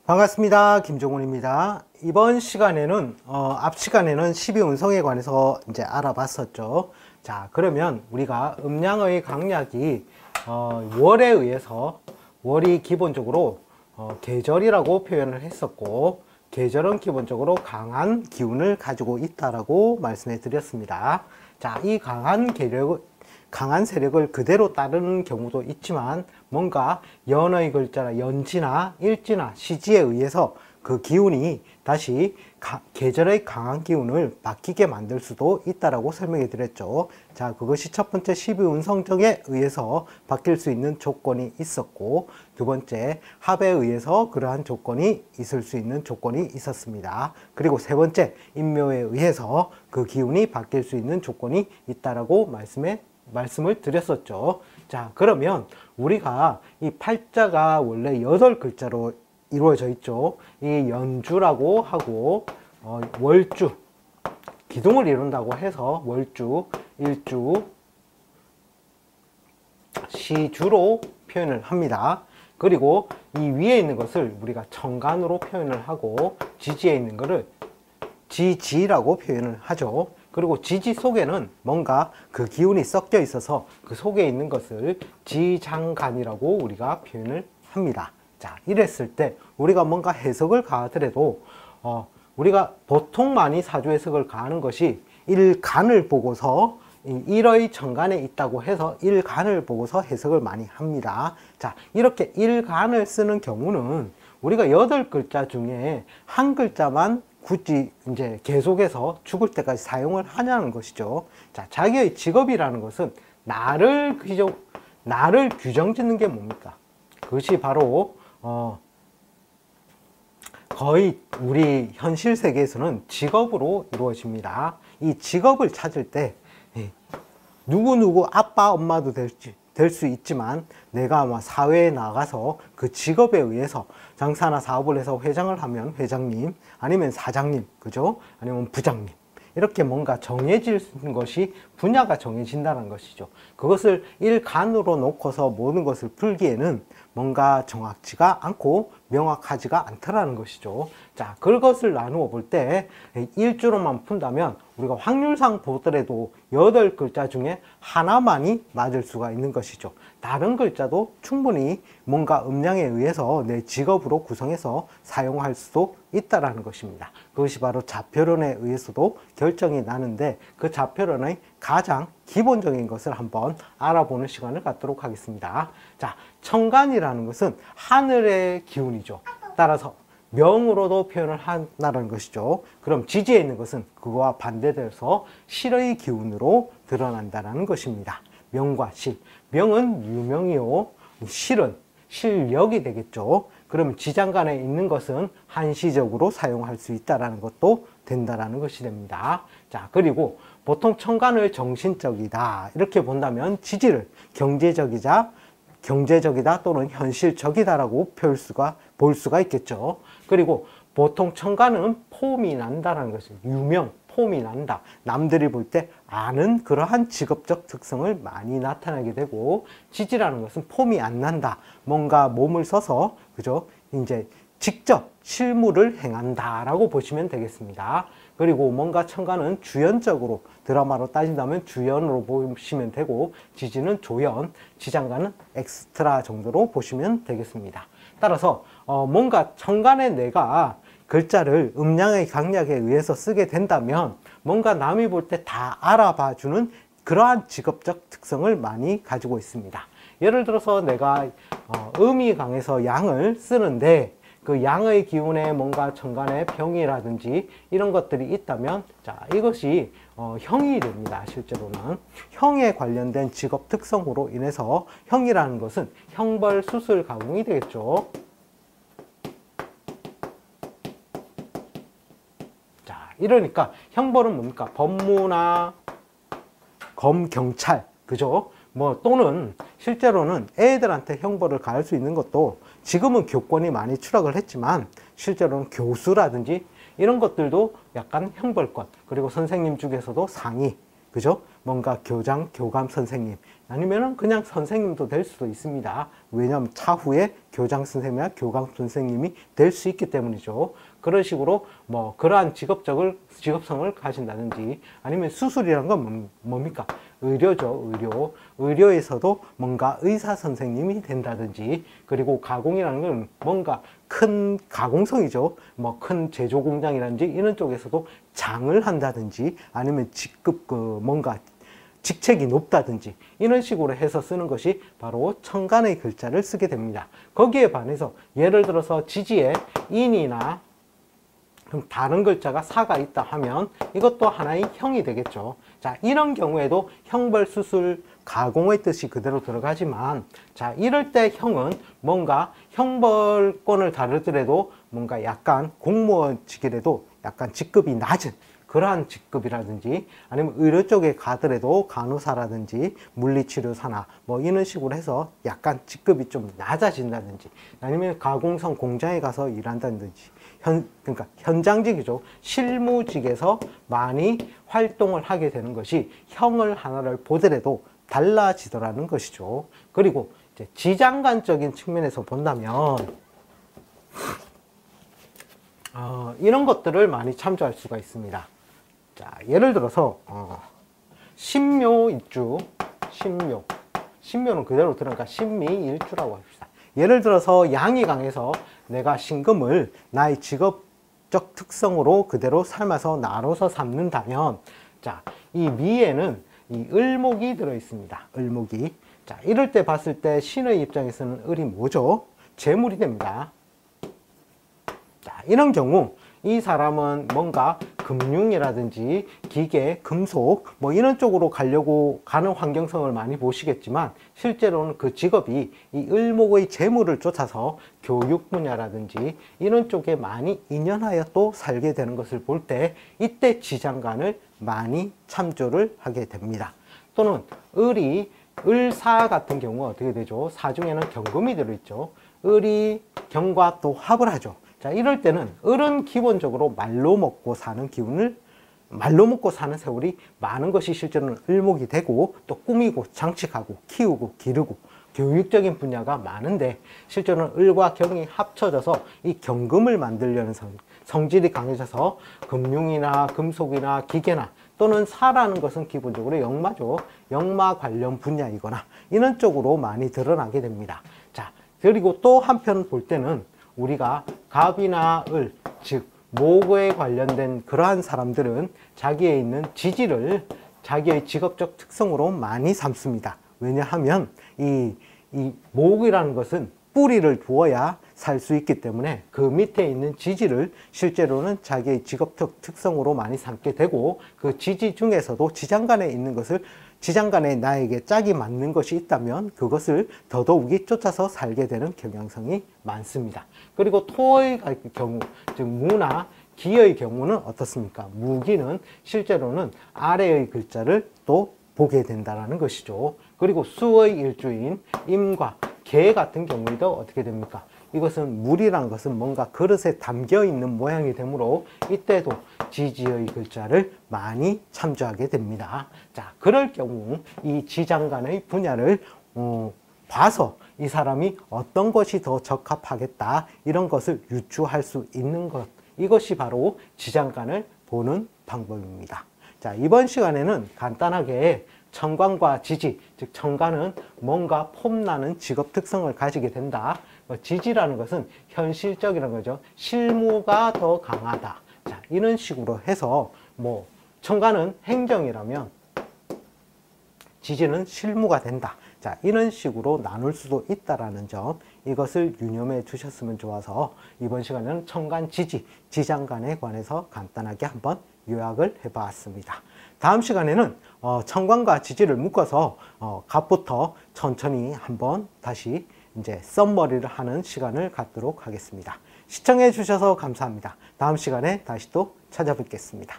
반갑습니다. 김종훈입니다. 이번 시간에는 앞 시간에는 12운성에 관해서 이제 알아봤었죠. 자, 그러면 우리가 음양의 강약이 월에 의해서, 월이 기본적으로 계절이라고 표현을 했었고, 계절은 기본적으로 강한 기운을 가지고 있다라고 말씀해 드렸습니다. 자, 이 강한 세력을 그대로 따르는 경우도 있지만, 뭔가 연의 글자나 연지나 일지나 시지에 의해서 그 기운이 다시 계절의 강한 기운을 바뀌게 만들 수도 있다라고 설명해 드렸죠. 자, 그것이 첫 번째 12운성정에 의해서 바뀔 수 있는 조건이 있었고, 두 번째 합에 의해서 그러한 조건이 있을 수 있는 조건이 있었습니다. 그리고 세 번째 인묘에 의해서 그 기운이 바뀔 수 있는 조건이 있다라고 말씀을 드렸었죠. 자, 그러면 우리가 이 팔자가 원래 8글자로 이루어져 있죠. 이 연주라고 하고 월주, 기둥을 이룬다고 해서 월주, 일주, 시주로 표현을 합니다. 그리고 이 위에 있는 것을 우리가 천간으로 표현을 하고, 지지에 있는 것을 지지라고 표현을 하죠. 그리고 지지 속에는 뭔가 그 기운이 섞여 있어서 그 속에 있는 것을 지장간이라고 우리가 표현을 합니다. 자, 이랬을 때 우리가 뭔가 해석을 가하더라도 우리가 보통 많이 사주 해석을 가하는 것이 일간을 보고서, 일의 천간에 있다고 해서 일간을 보고서 해석을 많이 합니다. 자, 이렇게 일간을 쓰는 경우는 우리가 8글자 중에 한 글자만 굳이 이제 계속해서 죽을 때까지 사용을 하냐는 것이죠. 자, 자기의 직업이라는 것은 나를 규정 짓는 게 뭡니까? 그것이 바로 거의 우리 현실 세계에서는 직업으로 이루어집니다. 이 직업을 찾을 때 누구누구 아빠 엄마도 될 수 있지만, 내가 아마 사회에 나가서 그 직업에 의해서 장사나 사업을 해서 회장을 하면 회장님, 아니면 사장님, 그죠? 아니면 부장님, 이렇게 뭔가 정해지는 것이, 분야가 정해진다는 것이죠. 그것을 일간으로 놓고서 모든 것을 풀기에는 뭔가 정확치가 않고 명확하지가 않더라는 것이죠. 자, 그것을 나누어 볼 때 일주로만 푼다면 우리가 확률상 보더라도 8글자 중에 하나만이 맞을 수가 있는 것이죠. 다른 글자도 충분히 뭔가 음양에 의해서 내 직업으로 구성해서 사용할 수도 있다라는 것입니다. 그것이 바로 좌표론에 의해서도 결정이 나는데, 그 좌표론의 가장 기본적인 것을 한번 알아보는 시간을 갖도록 하겠습니다. 자, 천간이라는 것은 하늘의 기운이죠. 따라서 명으로도 표현을 한다는 것이죠. 그럼 지지에 있는 것은 그거와 반대돼서 실의 기운으로 드러난다는 것입니다. 명과 실. 명은 유명이요, 실은 실력이 되겠죠. 그러면 지장간에 있는 것은 한시적으로 사용할 수 있다는 것도 된다는 것이 됩니다. 자, 그리고 보통 천간을 정신적이다 이렇게 본다면 지지를 경제적이다 또는 현실적이다라고 볼 수가 있겠죠. 그리고 보통 천간은 폼이 난다는 것은 폼이 난다. 남들이 볼 때 아는 그러한 직업적 특성을 많이 나타나게 되고, 지지라는 것은 폼이 안 난다. 뭔가 몸을 써서, 그죠? 이제 직접 실무를 행한다라고 보시면 되겠습니다. 그리고 뭔가 천간은 주연적으로, 드라마로 따진다면 주연으로 보시면 되고, 지지는 조연, 지장간은 엑스트라 정도로 보시면 되겠습니다. 따라서 뭔가 천간에 내가 글자를 음양의 강약에 의해서 쓰게 된다면 뭔가 남이 볼 때 다 알아봐 주는 그러한 직업적 특성을 많이 가지고 있습니다. 예를 들어서 내가 음이 강해서 양을 쓰는데, 그 양의 기운에 뭔가 천간에 병이라든지 이런 것들이 있다면, 자, 이것이 형이 됩니다. 실제로는 형에 관련된 직업 특성으로 인해서, 형이라는 것은 형벌 수술 가공이 되겠죠. 이러니까 형벌은 뭡니까? 법무나 검경찰, 그죠? 또는 실제로는 애들한테 형벌을 가할 수 있는 것도, 지금은 교권이 많이 추락을 했지만 실제로는 교수라든지 이런 것들도 약간 형벌권, 그리고 선생님 중에서도 상위, 그죠? 뭔가 교장, 교감 선생님, 아니면은 그냥 선생님도 될 수도 있습니다. 왜냐하면 차후에 교장 선생님이나 교감 선생님이 될 수 있기 때문이죠. 그런 식으로 뭐 그러한 직업성을 가진다든지, 아니면 수술이란 건 뭡니까? 의료죠, 의료. 의료에서도 뭔가 의사 선생님이 된다든지, 그리고 가공이라는 건 뭔가 큰 가공성이죠. 뭐 큰 제조 공장이라든지 이런 쪽에서도 장을 한다든지, 아니면 직급 뭔가 직책이 높다든지 이런 식으로 해서 쓰는 것이 바로 천간의 글자를 쓰게 됩니다. 거기에 반해서 예를 들어서 지지에 인이나 다른 글자가 사가 있다 하면 이것도 하나의 형이 되겠죠. 자, 이런 경우에도 형벌, 수술, 가공의 뜻이 그대로 들어가지만, 자, 이럴 때 형은 뭔가 형벌권을 다루더라도 뭔가 약간 공무원직이라도 약간 직급이 낮은 그러한 직급이라든지, 아니면 의료 쪽에 가더라도 간호사라든지 물리치료사나 뭐 이런 식으로 해서 약간 직급이 좀 낮아진다든지, 아니면 가공성 공장에 가서 일한다든지, 그러니까 현장직이죠. 실무직에서 많이 활동을 하게 되는 것이 형을 하나를 보더라도 달라지더라는 것이죠. 그리고 이제 지장간적인 측면에서 본다면 이런 것들을 많이 참조할 수가 있습니다. 자, 예를 들어서 신묘일주, 신묘는 그대로 들으니까 신미일주라고 합시다. 예를 들어서 양이 강해서 내가 신금을 나의 직업적 특성으로 그대로 삶아서 나눠서 삼는다면, 자, 이 미에는 이 을목이 들어 있습니다. 을목이. 자, 이럴 때 봤을 때 신의 입장에서는 을이 뭐죠? 재물이 됩니다. 자, 이런 경우 이 사람은 뭔가 금융이라든지 기계, 금속 뭐 이런 쪽으로 가려고 가는 환경성을 많이 보시겠지만, 실제로는 그 직업이 이 을목의 재물을 쫓아서 교육 분야라든지 이런 쪽에 많이 인연하여 또 살게 되는 것을 볼 때, 이때 지장간을 많이 참조를 하게 됩니다. 또는 을이, 을사 같은 경우 어떻게 되죠? 사 중에는 경금이 들어있죠. 을이 경과 또 합을 하죠. 자, 이럴 때는 을은 기본적으로 말로 먹고 사는 말로 먹고 사는 세월이 많은 것이 실제로는 을목이 되고, 또 꾸미고 장식하고 키우고 기르고 교육적인 분야가 많은데, 실제로는 을과 경이 합쳐져서 이 경금을 만들려는 성질이 강해져서 금융이나 금속이나 기계나, 또는 사라는 것은 기본적으로 역마죠. 역마 관련 분야이거나 이런 쪽으로 많이 드러나게 됩니다. 자, 그리고 또 한편 볼 때는 우리가 갑이나 을, 즉 목에 관련된 그러한 사람들은 자기에 있는 지지를 자기의 직업적 특성으로 많이 삼습니다. 왜냐하면 이 목이라는 것은 뿌리를 두어야 살 수 있기 때문에 그 밑에 있는 지지를 실제로는 자기의 직업적 특성으로 많이 삼게 되고, 그 지지 중에서도 지장간에 있는 것을, 지장간에 나에게 짝이 맞는 것이 있다면 그것을 더더욱이 쫓아서 살게 되는 경향성이 많습니다. 그리고 토의 경우, 즉 무나 기의 경우는 어떻습니까? 무기는 실제로는 아래의 글자를 또 보게 된다는 것이죠. 그리고 수의 일주인 임과 개 같은 경우에도 어떻게 됩니까? 이것은 물이라는 것은 뭔가 그릇에 담겨 있는 모양이 되므로 이때도 지지의 글자를 많이 참조하게 됩니다. 자, 그럴 경우 이 지장간의 분야를 봐서 이 사람이 어떤 것이 더 적합하겠다, 이런 것을 유추할 수 있는 것, 이것이 바로 지장간을 보는 방법입니다. 자, 이번 시간에는 간단하게 천간과 지지, 즉 천간은 뭔가 폼나는 직업 특성을 가지게 된다. 지지라는 것은 현실적이라는 거죠. 실무가 더 강하다. 자, 이런 식으로 해서 뭐 천간은 행정이라면 지지는 실무가 된다. 자, 이런 식으로 나눌 수도 있다라는 점, 이것을 유념해 주셨으면 좋아서 이번 시간에는 천간, 지지, 지장간에 관해서 간단하게 한번 요약을 해봤습니다. 다음 시간에는 천간과 지지를 묶어서 갑부터 천천히 한번 다시 이제 썸머리를 하는 시간을 갖도록 하겠습니다. 시청해 주셔서 감사합니다. 다음 시간에 다시 또 찾아뵙겠습니다.